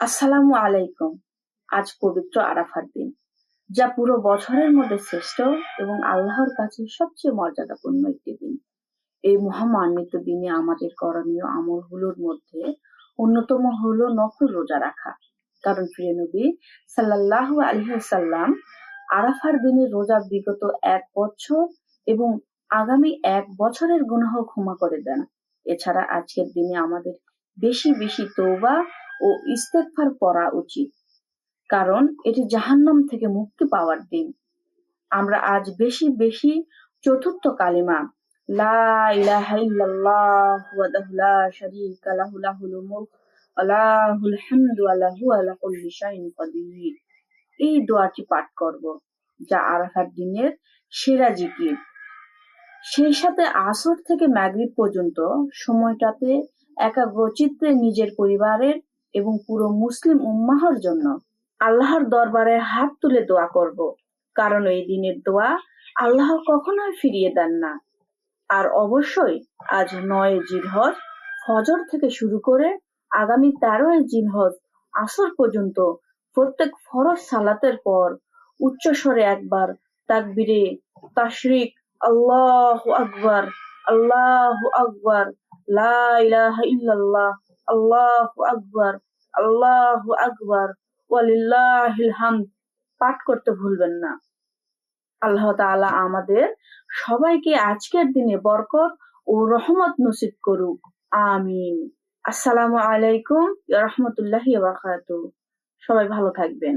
আসসালামু আলাইকুম। আজ পবিত্র আরাফার দিন, যা পুরো বছরের মধ্যে শ্রেষ্ঠ এবং আল্লাহর কাছে সবচেয়ে মর্যাদাপূর্ণ একটি দিন। এই মহামান্বিত দিনে আমাদের করণীয় আমলগুলোর মধ্যে অন্যতম হলো নফল রোজা রাখা। কারণ প্রিয় নবী সাল্লাল্লাহু আলাইহি ওয়াসাল্লাম আরাফার দিনে রোজা বিগত ১ বছর এবং আগামী ১ বছরের গুনাহ ক্ষমা করে দেন। এছাড়া আজকের দিনে আমাদের বেশি বেশি তওবা ও ইস্তেগফার পড়া উচিত, কারণ এটি জাহান্নাম থেকে মুক্তি পাওয়ার দিন। আমরা আজ বেশি বেশি চতুর্থ কালিমা লা ইলাহা ইল্লাল্লাহ ওয়াহদাহু লা শারীকা লাহু লাহুল মুলক ওয়া লাহুল হামদু ওয়া হুয়া আলা কুল্লি শাইইন কাদির, এই দোয়াটি পাঠ করব, যা আরাফার দিনের সেরা জিকির। সেই সাথে আসর থেকে মাগরিব পর্যন্ত সময়টাতে একাগ্রচিত্তে নিজের পরিবারের এবং পুরো মুসলিম উম্মাহর জন্য আল্লাহর দরবারে হাত তুলে দোয়া করব, কারণ এই দিনের দোয়া আল্লাহ কখনোই ফিরিয়ে দেন না। আর অবশ্যই আজ ৯ জিলহজ ফজর থেকে শুরু করে আগামী ১৩ জিলহজ আসর পর্যন্ত প্রত্যেক ফরজ সালাতের পর উচ্চস্বরে একবার তাকবীরে তাশরিক আল্লাহু আকবার, আল্লাহু আকবার, লা ইলাহা ইল্লাল্লাহ, আল্লাহু আকবার, আল্লাহু আকবার, ওয়ালিল্লাহিল হামদ পাঠ করতে ভুলবেন না। আল্লাহ তাআলা আমাদের সবাইকে আজকের দিনে বরকত ও রহমত নসিব করুক। আমিন। আসসালামু আলাইকুম ওয়া রাহমাতুল্লাহি ওয়া বারাকাতুহু। সবাই ভালো থাকবেন।